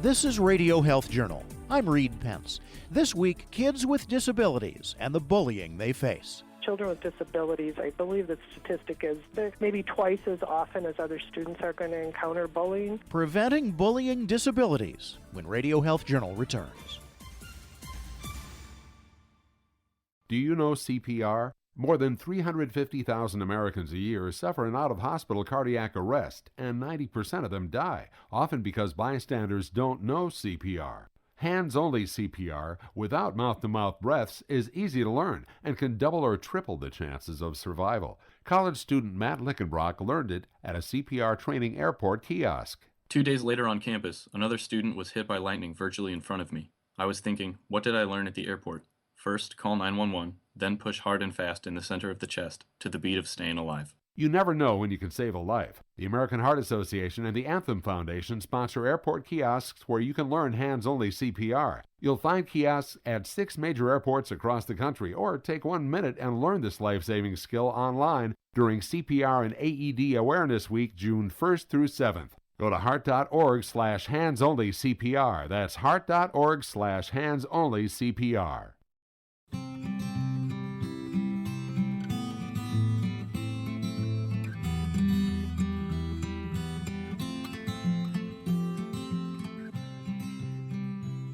This is Radio Health Journal. I'm Reed Pence. This week, kids with disabilities and the bullying they face. Children with disabilities, I believe the statistic is they're maybe twice as often as other students are going to encounter bullying. Preventing bullying disabilities when Radio Health Journal returns. Do you know CPR? More than 350,000 Americans a year suffer an out-of-hospital cardiac arrest, and 90% of them die, often because bystanders don't know CPR. Hands-only CPR, without mouth-to-mouth breaths, is easy to learn and can double or triple the chances of survival. College student Matt Lickenbrock learned it at a CPR training airport kiosk. 2 days later on campus, another student was hit by lightning virtually in front of me. I was thinking, what did I learn at the airport? First, call 911, then push hard and fast in the center of the chest to the beat of Staying Alive. You never know when you can save a life. The American Heart Association and the Anthem Foundation sponsor airport kiosks where you can learn hands-only CPR. You'll find kiosks at 6 major airports across the country, or take 1 minute and learn this life-saving skill online during CPR and AED Awareness Week, June 1st through 7th. Go to heart.org/hands-only-CPR. That's heart.org/hands-only-CPR.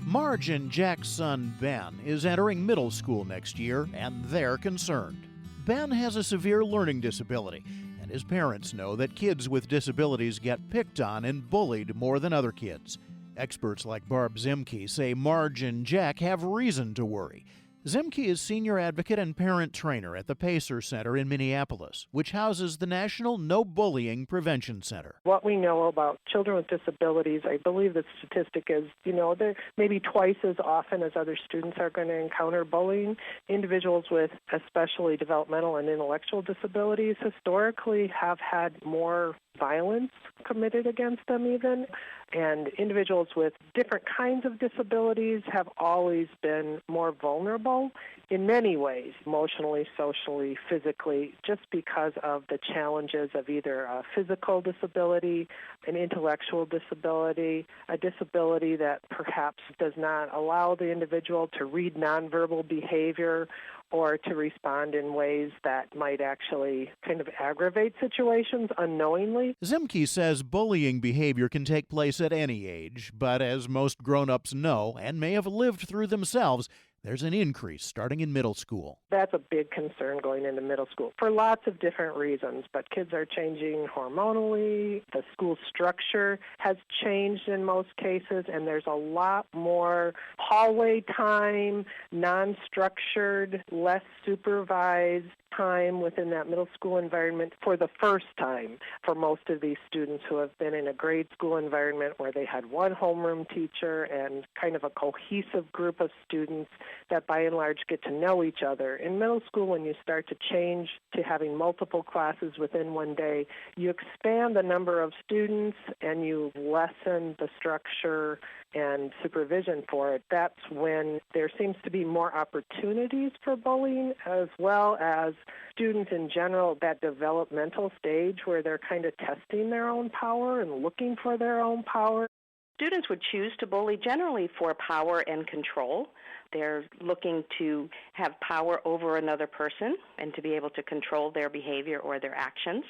Marge and Jack's son, Ben, is entering middle school next year, and they're concerned. Ben has a severe learning disability, and his parents know that kids with disabilities get picked on and bullied more than other kids. Experts like Barb Zimke say Marge and Jack have reason to worry. Zimke is senior advocate and parent trainer at the Pacer Center in Minneapolis, which houses the National No Bullying Prevention Center. What we know about children with disabilities, I believe the statistic is, they're maybe twice as often as other students are going to encounter bullying. Individuals with especially developmental and intellectual disabilities historically have had more violence committed against them even. And individuals with different kinds of disabilities have always been more vulnerable in many ways, emotionally, socially, physically, just because of the challenges of either a physical disability, an intellectual disability, a disability that perhaps does not allow the individual to read nonverbal behavior or to respond in ways that might actually kind of aggravate situations unknowingly. Zimke says bullying behavior can take place at any age, but as most grown-ups know and may have lived through themselves, there's an increase starting in middle school. That's a big concern going into middle school for lots of different reasons, but kids are changing hormonally, the school structure has changed in most cases, and there's a lot more hallway time, non-structured, less supervised time within that middle school environment for the first time for most of these students who have been in a grade school environment where they had one homeroom teacher and kind of a cohesive group of students that by and large get to know each other. In middle school, when you start to change to having multiple classes within one day, you expand the number of students and you lessen the structure and supervision for it. That's when there seems to be more opportunities for bullying, as well as students in general, that developmental stage where they're kind of testing their own power and looking for their own power. Students would choose to bully generally for power and control. They're looking to have power over another person and to be able to control their behavior or their actions.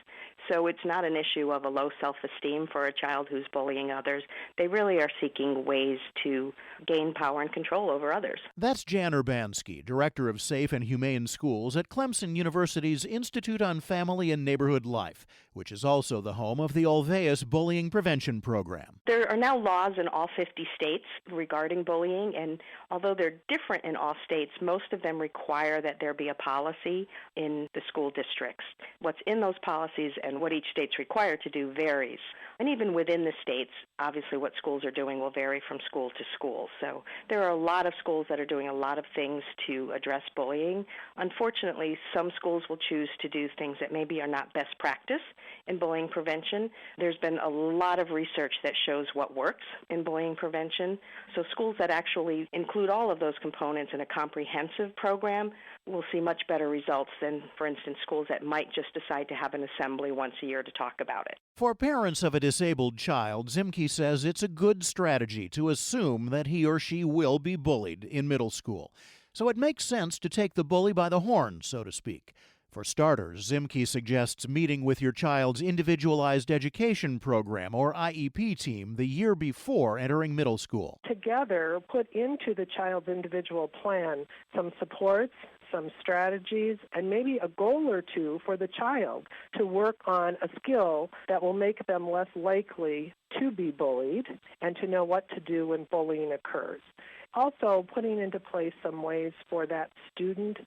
So it's not an issue of a low self-esteem for a child who's bullying others. They really are seeking ways to gain power and control over others. That's Jan Urbanski, Director of Safe and Humane Schools at Clemson University's Institute on Family and Neighborhood Life, which is also the home of the Olveus Bullying Prevention Program. There are now laws in all 50 states regarding bullying, and although they're different in all states, most of them require that there be a policy in the school districts. What's in those policies and what each state's required to do varies. And even within the states, obviously what schools are doing will vary from school to school. So there are a lot of schools that are doing a lot of things to address bullying. Unfortunately, some schools will choose to do things that maybe are not best practice in bullying prevention. There's been a lot of research that shows what works in bullying prevention. So schools that actually include all of those components in a comprehensive program will see much better results than, for instance, schools that might just decide to have an assembly once a year to talk about it. For parents of a disabled child, Zimke says it's a good strategy to assume that he or she will be bullied in middle school. So it makes sense to take the bully by the horn, so to speak. For starters, Zimke suggests meeting with your child's Individualized Education Program, or IEP team, the year before entering middle school. Together, put into the child's individual plan some supports, some strategies, and maybe a goal or two for the child to work on a skill that will make them less likely to be bullied and to know what to do when bullying occurs. Also, putting into place some ways for that student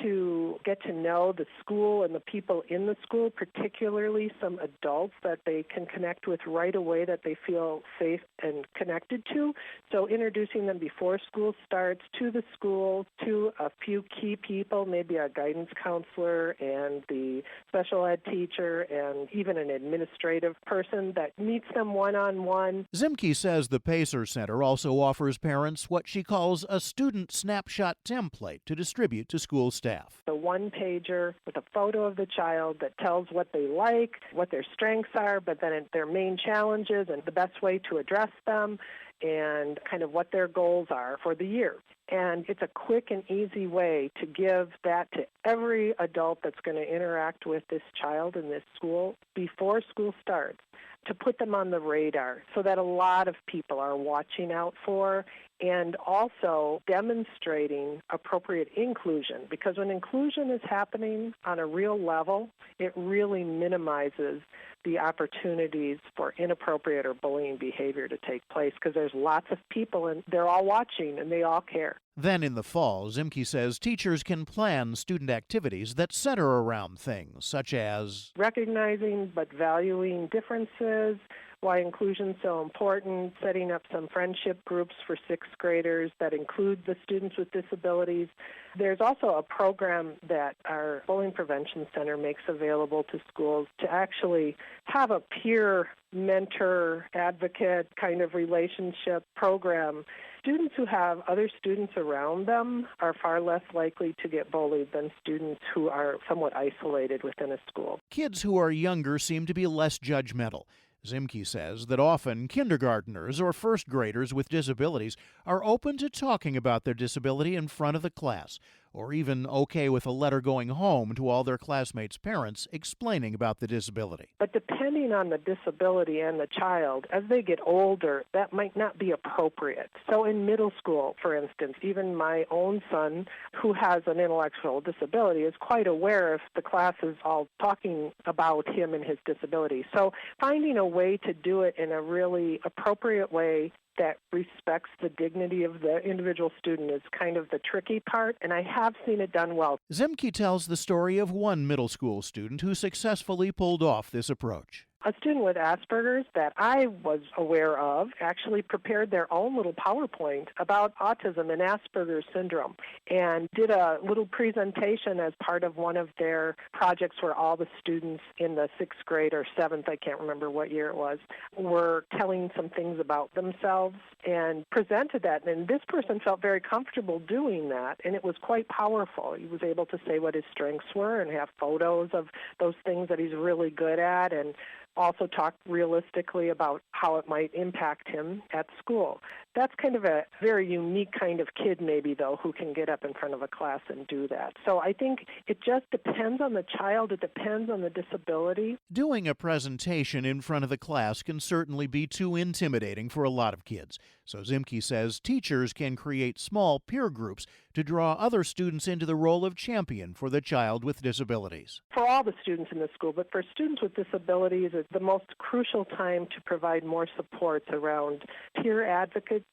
to get to know the school and the people in the school, particularly some adults that they can connect with right away that they feel safe and connected to. So introducing them before school starts to the school, to a few key people, maybe a guidance counselor and the special ed teacher and even an administrative person that meets them one-on-one. Zimke says the Pacer Center also offers parents what she calls a student snapshot template to distribute to school staff. The one-pager with a photo of the child that tells what they like, what their strengths are, but then their main challenges and the best way to address them, and kind of what their goals are for the year. And it's a quick and easy way to give that to every adult that's going to interact with this child in this school before school starts, to put them on the radar so that a lot of people are watching out for, and also demonstrating appropriate inclusion. Because when inclusion is happening on a real level, it really minimizes the opportunities for inappropriate or bullying behavior to take place, because there's lots of people and they're all watching and they all care. Then in the fall, Zimke says teachers can plan student activities that center around things such as recognizing but valuing differences, why inclusion is so important, setting up some friendship groups for sixth graders that include the students with disabilities. There's also a program that our Bullying Prevention Center makes available to schools to actually have a peer mentor advocate kind of relationship program. Students who have other students around them are far less likely to get bullied than students who are somewhat isolated within a school. Kids who are younger seem to be less judgmental. Zimke says that often kindergartners or first graders with disabilities are open to talking about their disability in front of the class, or even okay with a letter going home to all their classmates' parents explaining about the disability. But depending on the disability and the child, as they get older, that might not be appropriate. So in middle school, for instance, even my own son, who has an intellectual disability, is quite aware if the class is all talking about him and his disability. So finding a way to do it in a really appropriate way that respects the dignity of the individual student is kind of the tricky part, and I have seen it done well. Zimke tells the story of one middle school student who successfully pulled off this approach. A student with Asperger's that I was aware of actually prepared their own little PowerPoint about autism and Asperger's syndrome and did a little presentation as part of one of their projects where all the students in the sixth grade or seventh, I can't remember what year it was, were telling some things about themselves and presented that. And this person felt very comfortable doing that, and it was quite powerful. He was able to say what his strengths were and have photos of those things that he's really good at, and also talk realistically about how it might impact him at school. That's kind of a very unique kind of kid maybe, though, who can get up in front of a class and do that. So I think it just depends on the child. It depends on the disability. Doing a presentation in front of the class can certainly be too intimidating for a lot of kids. So Zimke says teachers can create small peer groups to draw other students into the role of champion for the child with disabilities. For all the students in the school, but for students with disabilities, it's the most crucial time to provide more supports around peer advocates,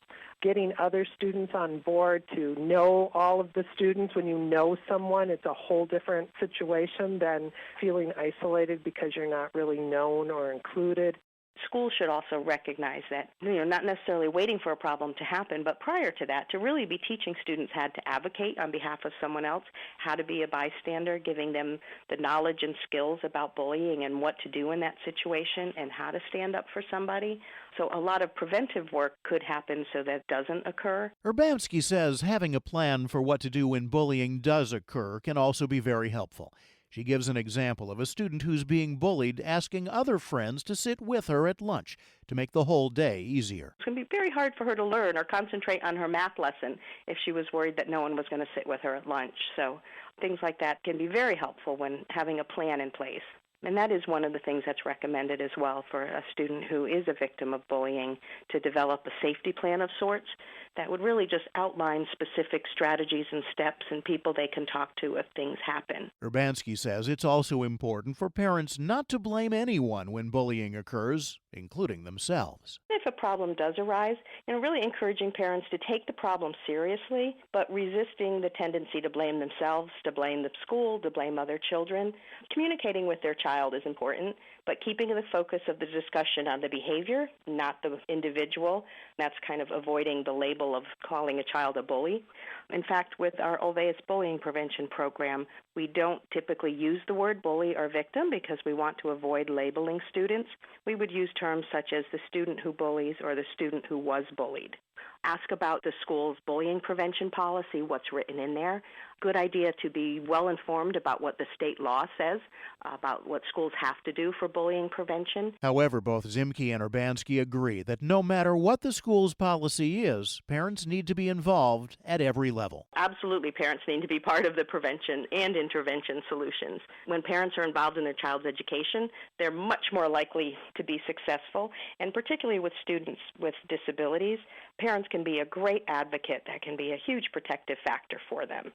getting other students on board to know all of the students. When you know someone, it's a whole different situation than feeling isolated because you're not really known or included. Schools should also recognize that, not necessarily waiting for a problem to happen, but prior to that, to really be teaching students how to advocate on behalf of someone else, how to be a bystander, giving them the knowledge and skills about bullying and what to do in that situation and how to stand up for somebody. So a lot of preventive work could happen so that doesn't occur. Urbanski says having a plan for what to do when bullying does occur can also be very helpful. She gives an example of a student who's being bullied asking other friends to sit with her at lunch to make the whole day easier. It's going to be very hard for her to learn or concentrate on her math lesson if she was worried that no one was going to sit with her at lunch. So things like that can be very helpful when having a plan in place. And that is one of the things that's recommended as well for a student who is a victim of bullying, to develop a safety plan of sorts that would really just outline specific strategies and steps and people they can talk to if things happen. Urbanski says it's also important for parents not to blame anyone when bullying occurs, including themselves. If a problem does arise, really encouraging parents to take the problem seriously, but resisting the tendency to blame themselves, to blame the school, to blame other children. Communicating with their child is important, but keeping the focus of the discussion on the behavior, not the individual. That's kind of avoiding the label of calling a child a bully. In fact, with our Ulvaeus bullying prevention program, we don't typically use the word bully or victim because we want to avoid labeling students. We would use terms such as the student who bullies or the student who was bullied. Ask about the school's bullying prevention policy, what's written in there. Good idea to be well informed about what the state law says, about what schools have to do for bullying prevention. However, both Zimke and Urbanski agree that no matter what the school's policy is, parents need to be involved at every level. Absolutely, parents need to be part of the prevention and intervention solutions. When parents are involved in their child's education, they're much more likely to be successful, and particularly with students with disabilities, parents can be a great advocate that can be a huge protective factor for them.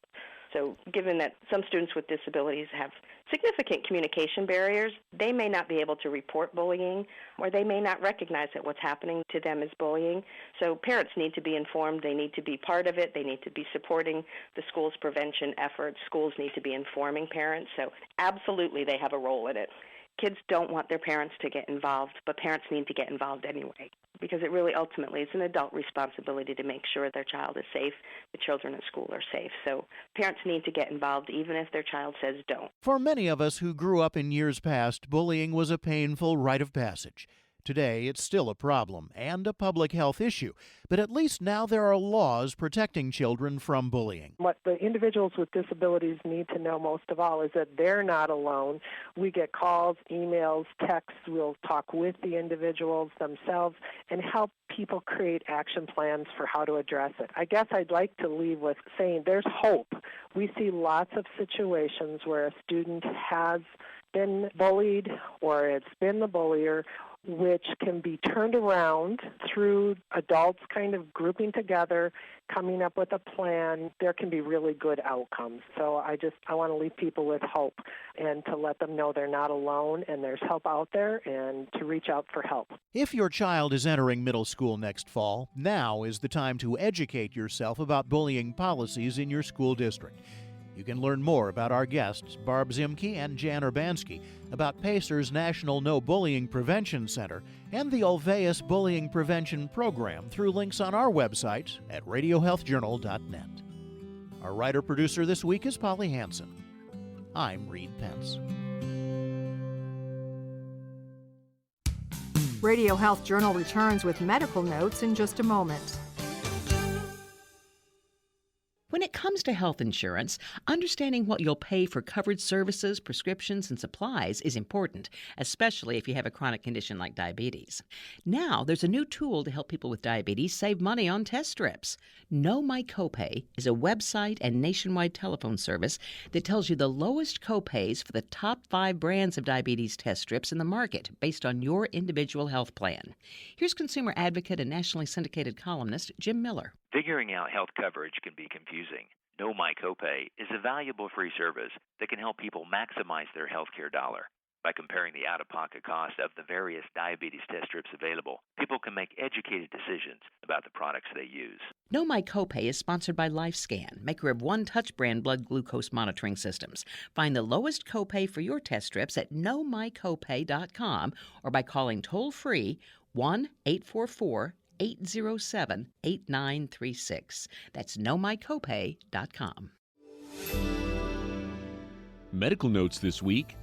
So given that some students with disabilities have significant communication barriers, they may not be able to report bullying, or they may not recognize that what's happening to them is bullying. So parents need to be informed. They need to be part of it. They need to be supporting the school's prevention efforts. Schools need to be informing parents. So absolutely they have a role in it. Kids don't want their parents to get involved, but parents need to get involved anyway, because it really ultimately is an adult responsibility to make sure their child is safe, the children at school are safe. So parents need to get involved even if their child says don't. For many of us who grew up in years past, bullying was a painful rite of passage. Today, it's still a problem and a public health issue, but at least now there are laws protecting children from bullying. What the individuals with disabilities need to know most of all is that they're not alone. We get calls, emails, texts. We'll talk with the individuals themselves and help people create action plans for how to address it. I guess I'd like to leave with saying there's hope. We see lots of situations where a student has been bullied or it's been the bullier, which can be turned around through adults kind of grouping together, coming up with a plan. There can be really good outcomes. So I want to leave people with hope and to let them know they're not alone and there's help out there and to reach out for help. If your child is entering middle school next fall, now is the time to educate yourself about bullying policies in your school district. You can learn more about our guests, Barb Zimke and Jan Urbanski, about Pacer's National No Bullying Prevention Center and the Ulvaeus Bullying Prevention Program through links on our website at radiohealthjournal.net. Our writer-producer this week is Polly Hansen. I'm Reed Pence. Radio Health Journal returns with medical notes in just a moment. When it comes to health insurance, understanding what you'll pay for covered services, prescriptions, and supplies is important, especially if you have a chronic condition like diabetes. Now, there's a new tool to help people with diabetes save money on test strips. Know My Copay is a website and nationwide telephone service that tells you the lowest copays for the top 5 brands of diabetes test strips in the market based on your individual health plan. Here's consumer advocate and nationally syndicated columnist Jim Miller. Figuring out health coverage can be confusing. Know My Copay is a valuable free service that can help people maximize their healthcare dollar. By comparing the out-of-pocket cost of the various diabetes test strips available, people can make educated decisions about the products they use. Know My Copay is sponsored by LifeScan, maker of One Touch brand blood glucose monitoring systems. Find the lowest copay for your test strips at knowmycopay.com or by calling toll-free 1-844-807-8936. That's knowmycopay.com. Medical notes this week.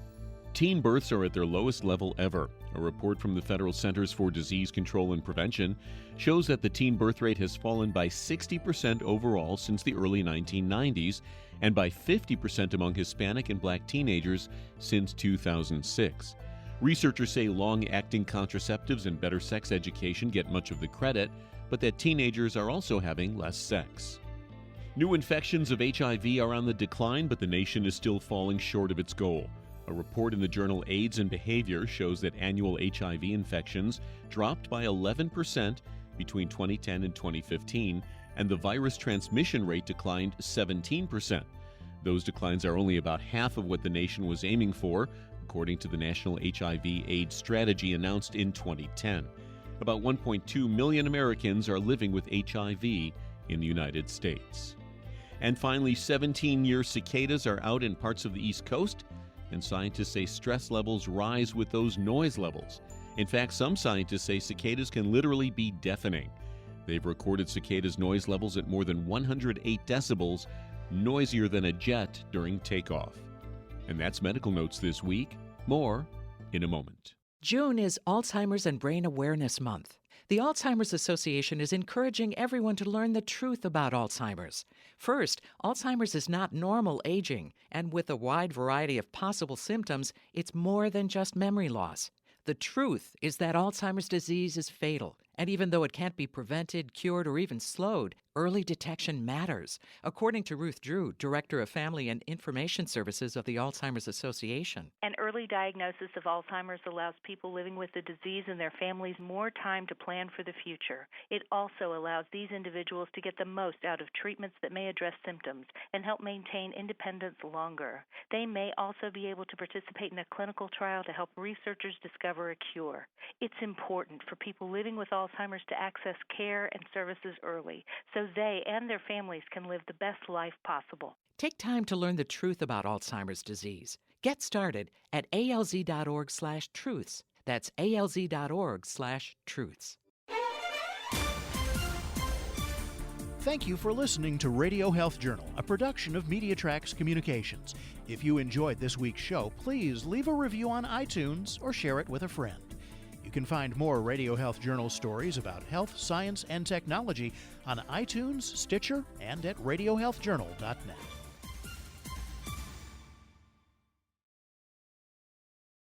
Teen births are at their lowest level ever. A report from the Federal Centers for Disease Control and Prevention shows that the teen birth rate has fallen by 60% overall since the early 1990s and by 50% among Hispanic and Black teenagers since 2006. Researchers say long-acting contraceptives and better sex education get much of the credit, but that teenagers are also having less sex. New infections of HIV are on the decline, but the nation is still falling short of its goal. A report in the journal AIDS and Behavior shows that annual HIV infections dropped by 11% between 2010 and 2015, and the virus transmission rate declined 17%. Those declines are only about half of what the nation was aiming for, according to the National HIV/AIDS Strategy announced in 2010. About 1.2 million Americans are living with HIV in the United States. And finally, 17-year cicadas are out in parts of the East Coast, and scientists say stress levels rise with those noise levels. In fact, some scientists say cicadas can literally be deafening. They've recorded cicadas' noise levels at more than 108 decibels, noisier than a jet during takeoff. And that's Medical Notes this week. More in a moment. June is Alzheimer's and Brain Awareness Month. The Alzheimer's Association is encouraging everyone to learn the truth about Alzheimer's. First, Alzheimer's is not normal aging, and with a wide variety of possible symptoms, it's more than just memory loss. The truth is that Alzheimer's disease is fatal, and even though it can't be prevented, cured, or even slowed, early detection matters, according to Ruth Drew, Director of Family and Information Services of the Alzheimer's Association. An early diagnosis of Alzheimer's allows people living with the disease and their families more time to plan for the future. It also allows these individuals to get the most out of treatments that may address symptoms and help maintain independence longer. They may also be able to participate in a clinical trial to help researchers discover a cure. It's important for people living with Alzheimer's to access care and services early, so they and their families can live the best life possible. Take time to learn the truth about Alzheimer's disease. Get started at alz.org/truths. That's alz.org/truths. Thank you for listening to Radio Health Journal, a production of MediaTrax Communications. If you enjoyed this week's show, please leave a review on iTunes or share it with a friend. You can find more Radio Health Journal stories about health, science, and technology on iTunes, Stitcher, and at radiohealthjournal.net.